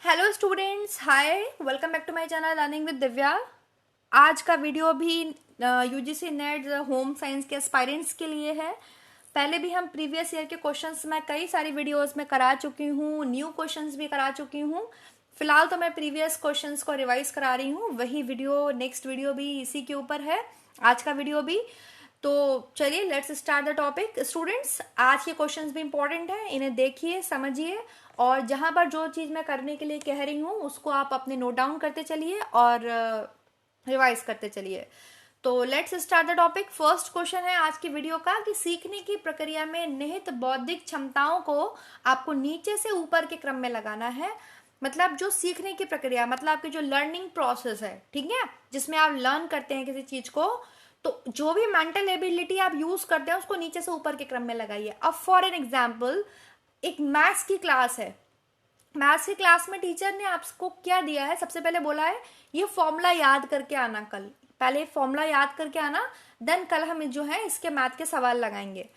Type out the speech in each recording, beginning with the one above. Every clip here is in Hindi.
Hello students, hi, welcome back to my channel learning with Divya. आज का वीडियो भी यूजीसी नेट होम साइंस के एस्पायरेंट्स के लिए है। पहले भी हम प्रीवियस ईयर के क्वेश्चंस मैं कई सारी वीडियोस में करा चुकी हूँ, न्यू क्वेश्चंस भी करा चुकी हूँ। फिलहाल तो मैं प्रीवियस क्वेश्चंस को रिवाइज करा रही हूँ। वही वीडियो, नेक्स्ट वीडियो भी इसी के ऊपर है, आज का वीडियो भी। तो चलिए let's start the topic. Students, आज के क्वेश्चंस भी इंपॉर्टेंट हैं, इन्हें देखिए, समझिए, और जहां पर जो चीज़ मैं करने के लिए कह रही हूँ उसको आप अपने नोट डाउन करते चलिए और रिवाइज करते चलिए। तो let's start the topic. First question है आज की वीडियो का कि सीखने की प्रक्रिया में निहित बौद्धिक क्षमताओं को आपको नीचे से ऊपर के क्रम में लगाना है। मतलब जो सीखने की प्रक्रिया, मतलब आपकी जो लर्निंग प्रोसेस है, ठीक है, जिसमें आप लर्न करते हैं किसी चीज को, तो जो भी मेंटल एबिलिटी आप यूज करते हैं उसको नीचे से ऊपर के क्रम में लगाइए। अब फॉर एन एग्जाम्पल, एक मैथ्स की क्लास है। मैथ्स की क्लास में टीचर ने आपको क्या दिया है? सबसे पहले बोला है ये फॉर्मूला याद करके आना। कल पहले फॉर्मूला याद करके आना, देन कल हम जो है इसके मैथ के सवाल लगाएंगे।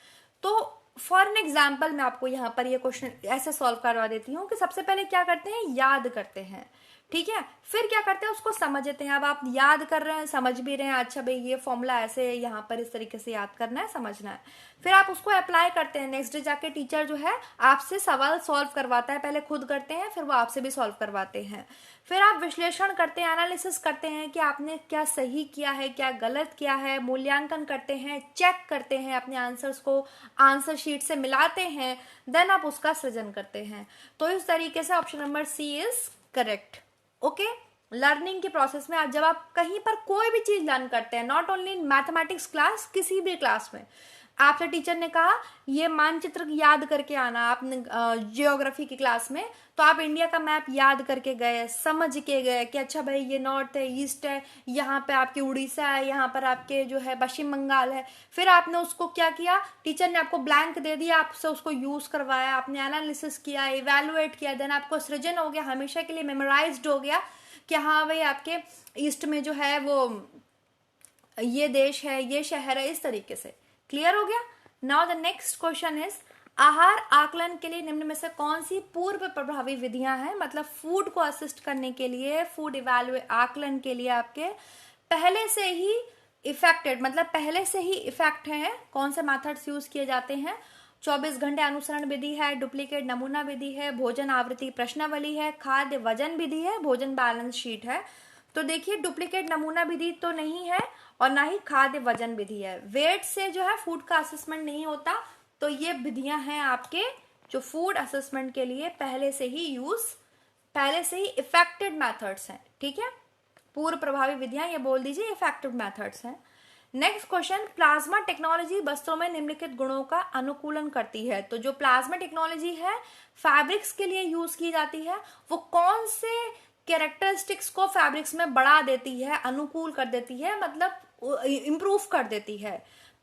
तो फॉर एन एग्जाम्पल मैं आपको यहाँ पर ये क्वेश्चन ऐसे सॉल्व करवा देती हूँ कि सबसे पहले क्या करते हैं, याद करते हैं, ठीक है, फिर क्या करते हैं उसको समझते हैं। अब आप याद कर रहे हैं, समझ भी रहे हैं, अच्छा भाई ये फॉर्मूला ऐसे यहाँ पर इस तरीके से याद करना है, समझना है, फिर आप उसको अप्लाई करते हैं। नेक्स्ट डे जाके टीचर जो है आपसे सवाल सॉल्व करवाता है, पहले खुद करते हैं फिर वो आपसे भी सॉल्व करवाते हैं। फिर आप विश्लेषण करते हैं, एनालिसिस करते हैं कि आपने क्या सही किया है, क्या गलत किया है, मूल्यांकन करते हैं, चेक करते हैं अपने आंसर्स को, आंसर शीट से मिलाते हैं, देन आप उसका सृजन करते हैं। तो इस तरीके से option number C is correct. Okay, learning के प्रोसेस में आज जब आप कहीं पर कोई भी चीज लर्न करते हैं, not only in mathematics class, किसी भी क्लास में आपसे टीचर ने कहा ये मानचित्र याद करके आना, आपने जियोग्राफी की क्लास में, तो आप इंडिया का मैप याद करके गए, समझ के गए कि अच्छा भाई ये नॉर्थ है, ईस्ट है, यहाँ पे आपके उड़ीसा है, यहाँ पर आपके जो है पश्चिम बंगाल है। फिर आपने उसको क्या किया, टीचर ने आपको ब्लैंक दे दिया, आपसे उसको यूज करवाया, आपने एनालिसिस किया, इवेलुएट किया, देन आपको सृजन हो गया, हमेशा के लिए मेमोराइज्ड हो गया कि हाँ भाई आपके ईस्ट में जो है वो ये देश है, ये शहर है, इस तरीके से। क्लियर हो गया? Now the next question is, आहार आकलन के लिए निम्न में से कौन सी पूर्व प्रभावी विधियां हैं? मतलब फूड को असिस्ट करने के लिए, फूड इवैल्यूएट आकलन के लिए आपके पहले से ही इफेक्टेड, मतलब पहले से ही इफेक्ट है, कौन से मेथड्स यूज किए जाते हैं? 24 घंटे अनुसरण विधि है, डुप्लीकेट नमूना विधि है, भोजन आवृत्ति प्रश्नावली है, खाद्य वजन विधि है, भोजन बैलेंस शीट है। तो देखिए, डुप्लीकेट नमूना विधि तो नहीं है और ना ही खाद्य वजन विधि है। वेट से जो है फूड का असेसमेंट नहीं होता। तो ये विधियां हैं आपके जो फूड असेसमेंट के लिए पहले से ही इफेक्टेड मेथड्स हैं, ठीक है। पूर्व प्रभावी विधियां, ये बोल दीजिए इफेक्टिव मेथड्स हैं। नेक्स्ट क्वेश्चन, प्लाज्मा टेक्नोलॉजी वस्त्रों में निम्नलिखित गुणों का अनुकूलन करती है। तो जो प्लाज्मा टेक्नोलॉजी है फैब्रिक्स के लिए यूज की जाती है, वो कौन से कैरेक्टरिस्टिक्स को फैब्रिक्स में बढ़ा देती है, अनुकूल कर देती है, मतलब इंप्रूव कर देती है?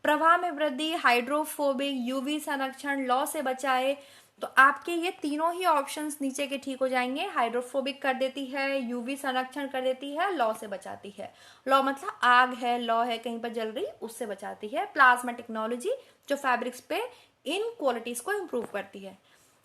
प्रवाह में वृद्धि, हाइड्रोफोबिक, यूवी संरक्षण, लॉ से बचाए। तो आपके ये तीनों ही ऑप्शंस नीचे के ठीक हो जाएंगे। हाइड्रोफोबिक कर देती है, यूवी संरक्षण कर देती है, लॉ से बचाती है। लॉ मतलब आग है, लॉ है कहीं पर जल रही, उससे बचाती है। प्लाज्मा टेक्नोलॉजी जो फैब्रिक्स पे इन क्वालिटीज को इंप्रूव करती है।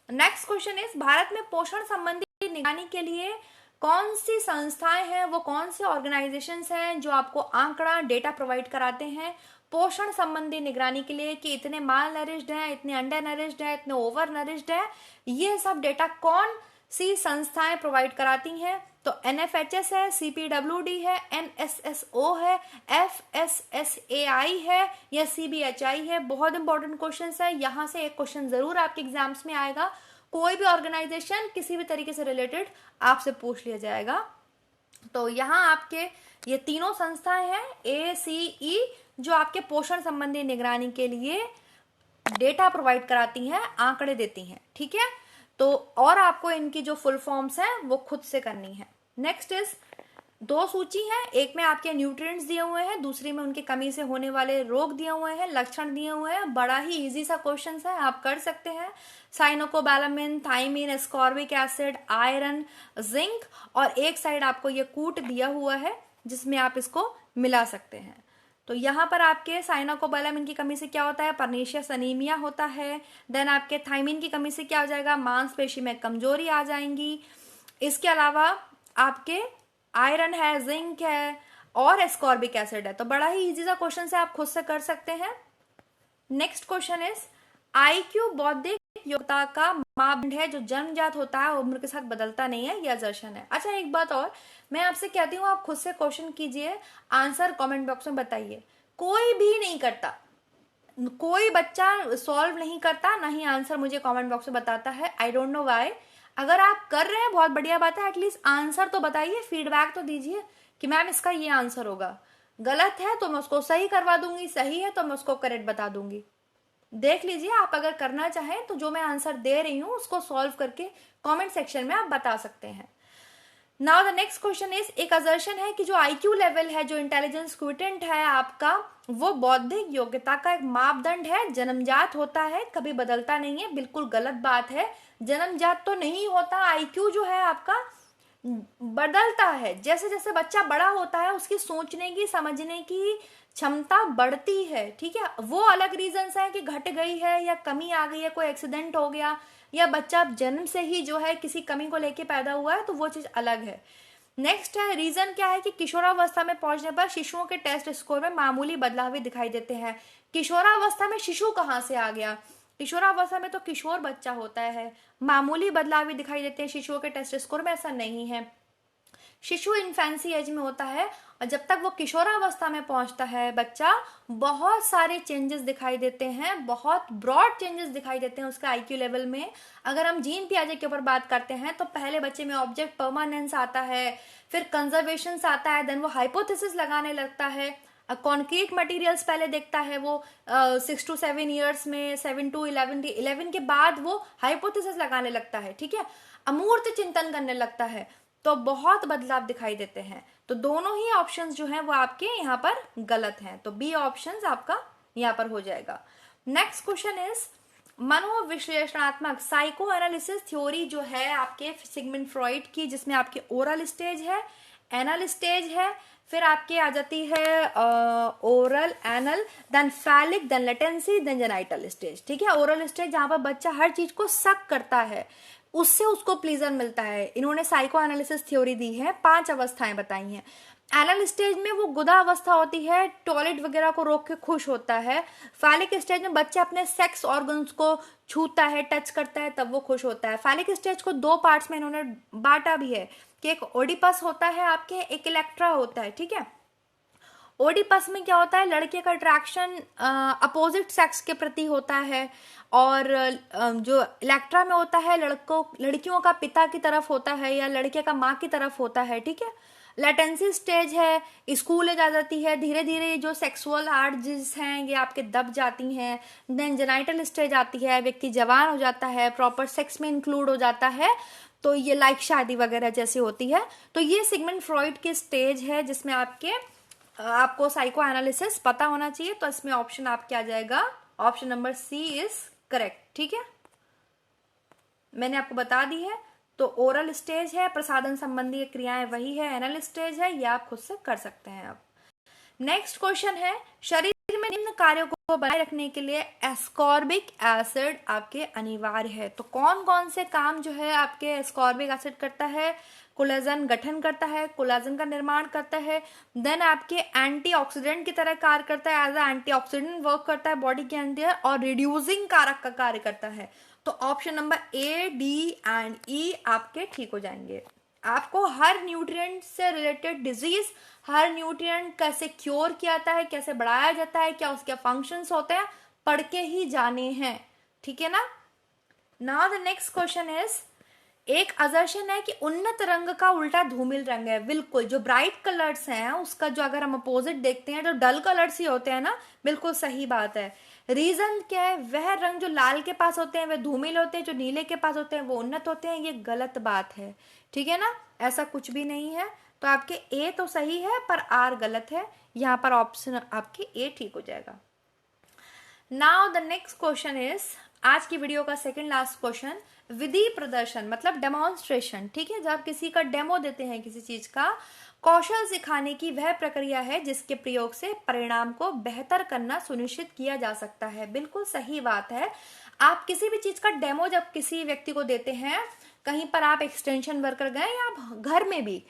नेक्स्ट क्वेश्चन इज, भारत में पोषण संबंधी निगरानी के लिए कौन सी संस्थाएं हैं, वो कौन से ऑर्गेनाइजेशंस हैं जो आपको आंकड़ा डेटा प्रोवाइड कराते हैं पोषण संबंधी निगरानी के लिए कि इतने माल नरिश्ड हैं, इतने अंडर नरिश्ड हैं, इतने ओवर नरिश्ड हैं? ये सब डेटा कौन सी संस्थाएं प्रोवाइड कराती हैं? तो NFHS है, CPWD है, NSSO है, FSSAI है या CBHI है? बहुत इंपॉर्टेंट क्वेश्चन है, यहां से एक क्वेश्चन जरूर आपके एग्जाम्स में आएगा। कोई भी ऑर्गेनाइजेशन किसी भी तरीके से रिलेटेड आपसे पूछ लिया जाएगा। तो यहाँ आपके ये तीनों संस्थाएं हैं ACE जो आपके पोषण संबंधी निगरानी के लिए डेटा प्रोवाइड कराती हैं, आंकड़े देती हैं, ठीक है। तो और आपको इनकी जो फुल फॉर्म्स हैं वो खुद से करनी है। नेक्स्ट इज, दो सूची है, एक में आपके न्यूट्रिएंट्स दिए हुए हैं, दूसरी में उनकी कमी से होने वाले रोग दिए हुए हैं, लक्षण दिए हुए हैं। बड़ा ही इजी सा क्वेश्चन है, आप कर सकते हैं। Cyanocobalamin, thiamine, ascorbic acid, iron, zinc, और एक साइड आपको ये कूट दिया हुआ है जिसमें आप इसको मिला सकते हैं। तो यहाँ पर आपके साइनोकोबैलामिन की कमी से क्या होता है, पर्नीशियस अनीमिया होता है। देन आपके थाइमिन की कमी से क्या हो जाएगा, मांसपेशी में कमजोरी आ जाएंगी। इसके अलावा आपके आयरन है, जिंक है और एस्कॉर्बिक एसिड है। तो बड़ा ही इजी सा क्वेश्चन है, आप खुद से कर सकते हैं। नेक्स्ट क्वेश्चन इज आईक्यू बौद्धिक योग्यता का मापदंड है जो जन्मजात होता है, उम्र के साथ बदलता नहीं है, यह असर्शन है। अच्छा एक बात और मैं आपसे कहती हूँ, आप खुद से क्वेश्चन कीजिए, आंसर कमेंट बॉक्स में बताइए। कोई भी नहीं करता, कोई बच्चा सॉल्व नहीं करता, ना ही आंसर मुझे कमेंट बॉक्स में बताता है। I don't know why. अगर आप कर रहे हैं बहुत बढ़िया बात है, एटलीस्ट आंसर तो बताइए, फीडबैक तो दीजिए कि मैम इसका ये आंसर होगा। गलत है तो मैं उसको सही करवा दूंगी, सही है तो मैं उसको करेक्ट बता दूंगी। देख लीजिए, आप अगर करना चाहें तो जो मैं आंसर दे रही हूं उसको सॉल्व करके कमेंट सेक्शन में आप बता सकते हैं। Now the next question is, एक असर्शन है कि जो आईक्यू लेवल है, जो इंटेलिजेंस क्वोटिएंट है आपका, वो बौद्धिक योग्यता का एक मापदंड है, जन्मजात होता है, कभी बदलता नहीं है। बिल्कुल गलत बात है, जन्मजात तो नहीं होता। आईक्यू जो है आपका बदलता है, जैसे जैसे बच्चा बड़ा होता है उसकी सोचने की, समझने की क्षमता बढ़ती है। ठीक है, वो अलग रीजंस है कि घट गई है या कमी आ गई है, कोई एक्सीडेंट हो गया या बच्चा जन्म से ही जो है किसी कमी को लेके पैदा हुआ है, तो वो चीज अलग है। नेक्स्ट है, रीजन क्या है कि किशोरावस्था में पहुंचने पर शिशुओं के टेस्ट स्कोर में मामूली बदलाव भी दिखाई देते हैं। किशोरावस्था में शिशु कहाँ से आ गया? किशोरावस्था में तो किशोर बच्चा होता है, मामूली बदलाव भी दिखाई देते हैं शिशुओं के टेस्ट स्कोर में, ऐसा नहीं है। शिशु इन्फेंसी एज में होता है और जब तक वो किशोरावस्था में पहुंचता है बच्चा, बहुत सारे चेंजेस दिखाई देते हैं, बहुत ब्रॉड चेंजेस दिखाई देते हैं उसके आईक्यू लेवल में। अगर हम जीन पियाजे के ऊपर बात करते हैं तो पहले बच्चे में ऑब्जेक्ट परमानेंस आता है, फिर कंजर्वेशन आता है, देन वो हाइपोथेसिस लगाने लगता है, कॉन्क्रीट मटेरियल्स पहले देखता है वो 6 to 7 ईयर्स में, 7 to 11 के बाद वो हाइपोथेसिस लगाने लगता है। ठीक है, अमूर्त चिंतन करने लगता है, तो बहुत बदलाव दिखाई देते हैं। तो दोनों ही ऑप्शंस जो हैं वो आपके यहाँ पर गलत हैं, तो बी ऑप्शंस आपका यहाँ पर हो जाएगा। नेक्स्ट क्वेश्चन इज, मनोविश्लेषणात्मक साइको एनालिसिस थ्योरी जो है आपके सिगमंड फ्रॉइड की, जिसमें आपके ओरल स्टेज है, एनल स्टेज है, फिर आपके आ जाती है oral, anal, then phallic, then latency, then genital stage. ठीक है, ओरल स्टेज जहां पर बच्चा हर चीज को सक करता है, उससे उसको प्लीजर मिलता है। इन्होंने साइको एनालिसिस थ्योरी दी है, 5 अवस्थाएं बताई हैं। एनल स्टेज में वो गुदा अवस्था होती है, टॉयलेट वगैरह को रोक के खुश होता है। फैलिक स्टेज में बच्चा अपने सेक्स ऑर्गन्स को छूता है, टच करता है, तब वो खुश होता है। फैलिक स्टेज को 2 पार्ट्स में इन्होंने बांटा भी है कि एक ओडिपस होता है आपके, एक इलेक्ट्रा होता है। ठीक है, ओडिपस में क्या होता है, लड़के का अट्रैक्शन अपोजिट सेक्स के प्रति होता है, और जो इलेक्ट्रा में होता है लड़कियों का पिता की तरफ होता है या लड़के का माँ की तरफ होता है। ठीक है, लेटेंसी स्टेज है, स्कूल एज आ जाती है, धीरे धीरे जो सेक्सुअल आर्जेस हैं ये आपके दब जाती हैं। देन जेनाइटल स्टेज आती है, व्यक्ति जवान हो जाता है, प्रॉपर सेक्स में इंक्लूड हो जाता है, तो ये लाइक शादी वगैरह जैसी होती है। तो ये सिगमंड फ्रॉइड की स्टेज है जिसमें आपको साइको एनालिसिस पता होना चाहिए। तो इसमें ऑप्शन आपके आ जाएगा, option number C is correct. ठीक है, मैंने आपको बता दी है। तो ओरल स्टेज है, प्रसाधन संबंधी क्रियाएं वही है, एनल स्टेज है, ये आप खुद से कर सकते हैं। अब नेक्स्ट क्वेश्चन है, शरीर में निम्न कार्यों को बनाए रखने के लिए एस्कॉर्बिक एसिड आपके अनिवार्य है। तो कौन कौन से काम जो है आपके एस्कॉर्बिक एसिड करता है? कोलेजन गठन करता है, कोलेजन का निर्माण करता है, देन आपके एंटीऑक्सीडेंट की तरह कार्य करता है, एज अ एंटीऑक्सीडेंट वर्क करता है बॉडी के अंदर, और रिड्यूसिंग कारक का कार्य करता है। तो option number A, D and E आपके ठीक हो जाएंगे। आपको हर न्यूट्रिएंट से रिलेटेड डिजीज, हर न्यूट्रिएंट कैसे क्योर किया जाता है, कैसे बढ़ाया जाता है, क्या उसके फंक्शंस होते हैं, पढ़ के ही जाने हैं। ठीक है ना। Now the next question is, एक असर्शन है कि उन्नत रंग का उल्टा धूमिल रंग है। बिल्कुल, जो ब्राइट कलर्स हैं उसका जो अगर हम अपोजिट देखते हैं तो डल कलर्स ही होते हैं ना, बिल्कुल सही बात है। रीजन क्या है, वह रंग जो लाल के पास होते हैं वह धूमिल होते हैं, जो नीले के पास होते हैं वो उन्नत होते हैं, ये गलत बात है। ठीक है ना, ऐसा कुछ भी नहीं है। तो आपके ए तो सही है पर आर गलत है, यहाँ पर ऑप्शन आपके ए ठीक हो जाएगा। Now the next question is, आज की वीडियो का सेकंड लास्ट क्वेश्चन, विधि प्रदर्शन मतलब डेमोन्स्ट्रेशन। ठीक है, जब आप किसी का डेमो देते हैं किसी चीज का, कौशल सिखाने की वह प्रक्रिया है जिसके प्रयोग से परिणाम को बेहतर करना सुनिश्चित किया जा सकता है। बिल्कुल सही बात है। आप किसी भी चीज का डेमो जब किसी व्यक्ति को देते हैं कहीं पर आप एक्सटेंशन वर्कर गए या आप घर में भी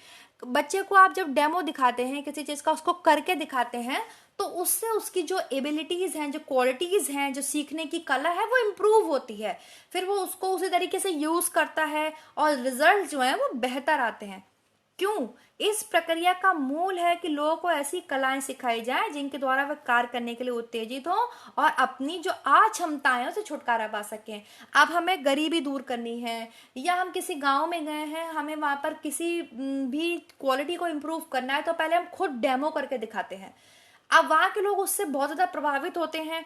बच्चे को आप जब डेमो दिखाते हैं किसी चीज़ का, उसको करके दिखाते हैं, तो उससे उसकी जो एबिलिटीज़ हैं, जो क्वालिटीज़ हैं, जो सीखने की कला है, वो इम्प्रूव होती है। फिर वो उसको उसी तरीके से यूज़ करता है और रिजल्ट जो है वो बेहतर आते हैं। क्यों? इस प्रक्रिया का मूल है कि लोगों को ऐसी कलाएं सिखाई जाए जिनके द्वारा वे कार्य करने के लिए उत्तेजित हो और अपनी जो अक्षमताएं उसे छुटकारा पा सकें। अब हमें गरीबी दूर करनी है या हम किसी गांव में गए हैं, हमें वहां पर किसी भी क्वालिटी को इम्प्रूव करना है, तो पहले हम खुद डेमो करके दिखाते हैं। अब वहां के लोग उससे बहुत ज्यादा प्रभावित होते हैं।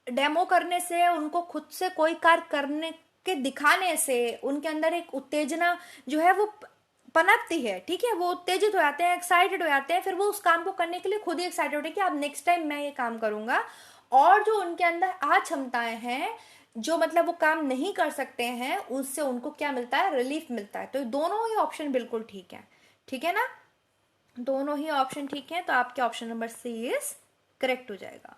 डेमो करने से, उनको खुद से कोई कार्य करने के दिखाने से उनके अंदर एक उत्तेजना जो है वो पनपती है। ठीक है, वो उत्तेजित हो जाते हैं, एक्साइटेड हो जाते हैं, फिर वो उस काम को करने के लिए खुद ही एक्साइटेड होते हैं कि अब नेक्स्ट टाइम मैं ये काम करूंगा। और जो उनके अंदर अक्षमताएं हैं, जो मतलब वो काम नहीं कर सकते हैं, उससे उनको क्या मिलता है? रिलीफ मिलता है। तो दोनों ही ऑप्शन बिल्कुल ठीक है। ठीक है ना, दोनों ही ऑप्शन ठीक है, तो आपके option number C is correct हो जाएगा।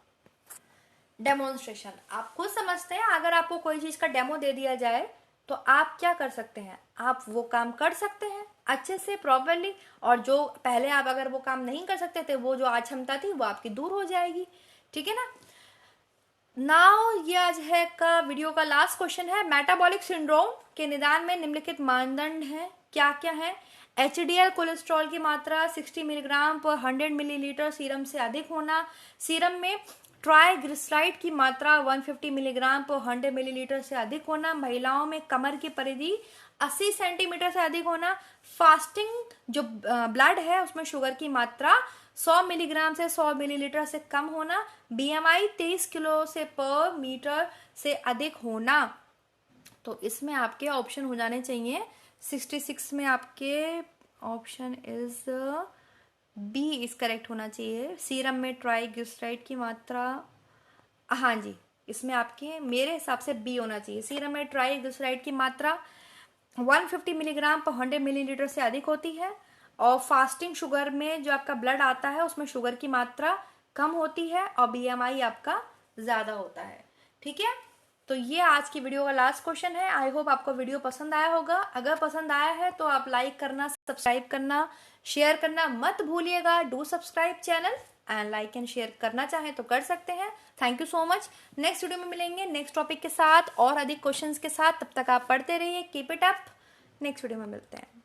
डेमोन्स्ट्रेशन, आप खुद समझते हैं, अगर आपको कोई चीज का डेमो दे दिया जाए तो आप क्या कर सकते हैं? आप वो काम कर सकते हैं अच्छे से, प्रॉपरली, और जो पहले आप अगर वो काम नहीं कर सकते थे, वो जो अक्षमता थी वो आपकी दूर हो जाएगी। ठीक है ना। नाउ ये आज है का वीडियो का लास्ट क्वेश्चन है, मेटाबॉलिक सिंड्रोम के निदान में निम्नलिखित मानदंड हैं, क्या क्या है? एचडीएल कोलेस्ट्रॉल की मात्रा 60 मिलीग्राम पर 100 मिलीलीटर सीरम से अधिक होना, सीरम में ट्राइग्लिसराइड की मात्रा 150 मिलीग्राम पर 100 मिलीलीटर से अधिक होना, महिलाओं में कमर की परिधि 80 सेंटीमीटर से अधिक होना, फास्टिंग जो ब्लड है उसमें शुगर की मात्रा 100 मिलीग्राम से 100 मिलीलीटर से कम होना, बीएमआई 23 किलो से पर मीटर से अधिक होना। तो इसमें आपके ऑप्शन हो जाने चाहिए 66 में आपके option is B is correct होना चाहिए। सीरम में ट्राइग्लिसराइड की मात्रा, हाँ जी, इसमें आपके मेरे हिसाब से बी होना चाहिए। सीरम में ट्राइग्लिसराइड की मात्रा 150 मिलीग्राम पर 100 मिलीलीटर से अधिक होती है, और फास्टिंग शुगर में जो आपका ब्लड आता है उसमें शुगर की मात्रा कम होती है, और बीएमआई आपका ज्यादा होता है। ठीक है, तो ये आज की वीडियो का लास्ट क्वेश्चन है। आई होप आपको वीडियो पसंद आया होगा। अगर पसंद आया है तो आप लाइक करना, सब्सक्राइब करना, शेयर करना मत भूलिएगा। Do subscribe channel and like and share करना चाहें तो कर सकते हैं। Thank you so much. Next video में मिलेंगे नेक्स्ट टॉपिक के साथ और अधिक क्वेश्चंस के साथ। तब तक आप पढ़ते रहिए, keep it up. Next video में मिलते हैं।